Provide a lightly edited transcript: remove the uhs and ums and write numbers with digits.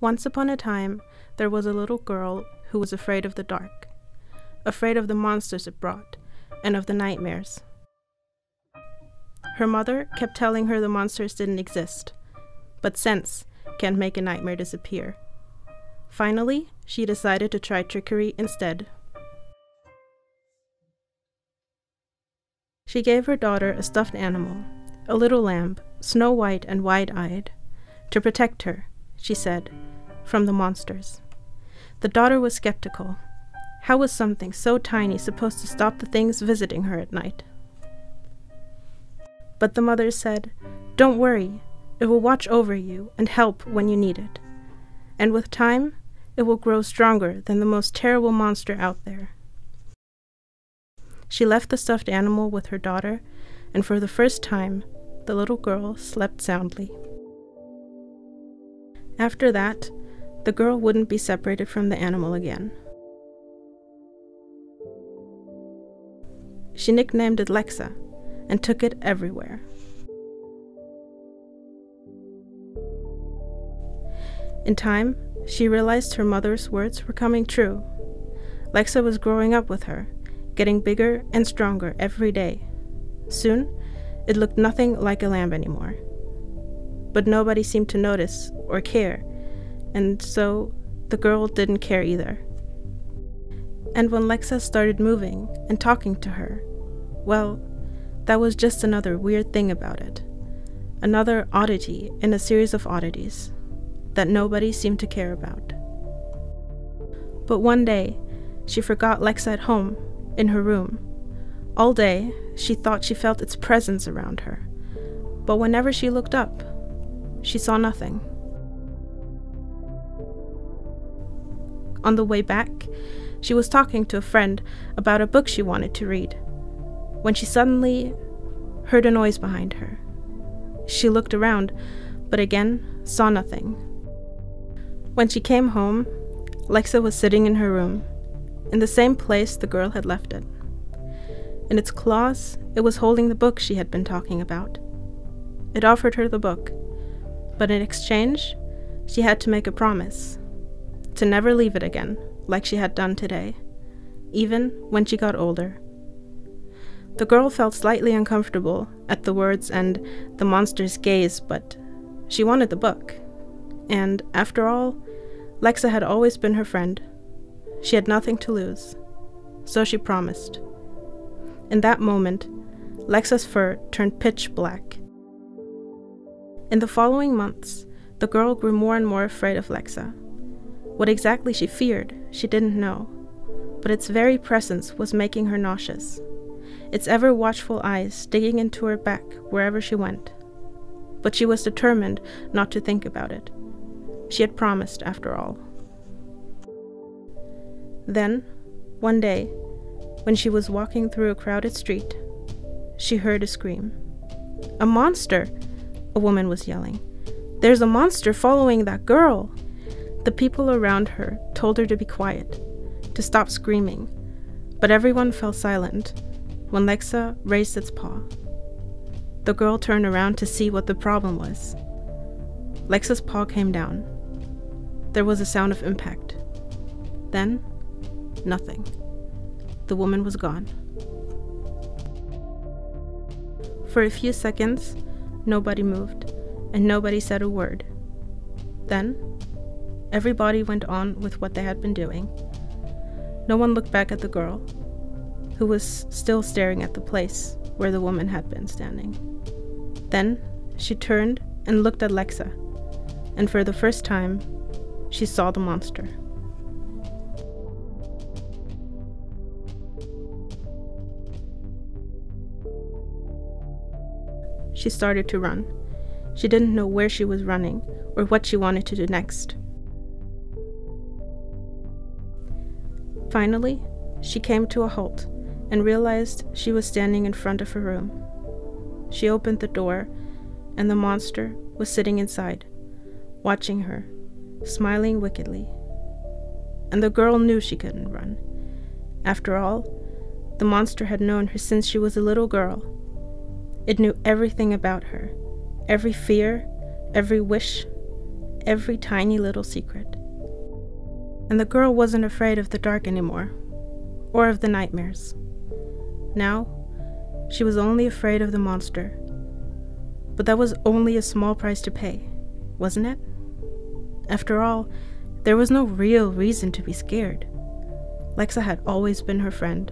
Once upon a time, there was a little girl who was afraid of the dark, afraid of the monsters it brought, and of the nightmares. Her mother kept telling her the monsters didn't exist, but sense can't make a nightmare disappear. Finally, she decided to try trickery instead. She gave her daughter a stuffed animal, a little lamb, snow white and wide-eyed, to protect her, she said, from the monsters. The daughter was skeptical. How was something so tiny supposed to stop the things visiting her at night? But the mother said, "Don't worry, it will watch over you and help when you need it. And with time, it will grow stronger than the most terrible monster out there." She left the stuffed animal with her daughter, and for the first time, the little girl slept soundly. After that, the girl wouldn't be separated from the animal again. She nicknamed it Lexa and took it everywhere. In time, she realized her mother's words were coming true. Lexa was growing up with her, getting bigger and stronger every day. Soon, it looked nothing like a lamb anymore. But nobody seemed to notice or care, and so the girl didn't care either. And when Lexa started moving and talking to her, well, that was just another weird thing about it. Another oddity in a series of oddities that nobody seemed to care about. But one day, she forgot Lexa at home, in her room. All day, she thought she felt its presence around her, but whenever she looked up, she saw nothing. On the way back, she was talking to a friend about a book she wanted to read, when she suddenly heard a noise behind her. She looked around, but again saw nothing. When she came home, Lexa was sitting in her room, in the same place the girl had left it. In its claws, it was holding the book she had been talking about. It offered her the book, but in exchange, she had to make a promise to never leave it again, like she had done today, even when she got older. The girl felt slightly uncomfortable at the words and the monster's gaze, but she wanted the book. And after all, Lexa had always been her friend. She had nothing to lose, so she promised. In that moment, Lexa's fur turned pitch black. In the following months, the girl grew more and more afraid of Lexa. What exactly she feared, she didn't know, but its very presence was making her nauseous, its ever-watchful eyes digging into her back wherever she went. But she was determined not to think about it. She had promised, after all. Then, one day, when she was walking through a crowded street, she heard a scream. "A monster!" a woman was yelling. "There's a monster following that girl!" The people around her told her to be quiet, to stop screaming, but everyone fell silent when Lexa raised its paw. The girl turned around to see what the problem was. Lexa's paw came down. There was a sound of impact. Then, nothing. The woman was gone. For a few seconds, nobody moved, and nobody said a word. Then, everybody went on with what they had been doing. No one looked back at the girl, who was still staring at the place where the woman had been standing. Then, she turned and looked at Lexa, and for the first time, she saw the monster. She started to run. She didn't know where she was running or what she wanted to do next. Finally, she came to a halt and realized she was standing in front of her room. She opened the door, and the monster was sitting inside, watching her, smiling wickedly. And the girl knew she couldn't run. After all, the monster had known her since she was a little girl. It knew everything about her, every fear, every wish, every tiny little secret. And the girl wasn't afraid of the dark anymore, or of the nightmares. Now, she was only afraid of the monster. But that was only a small price to pay, wasn't it? After all, there was no real reason to be scared. Lexa had always been her friend.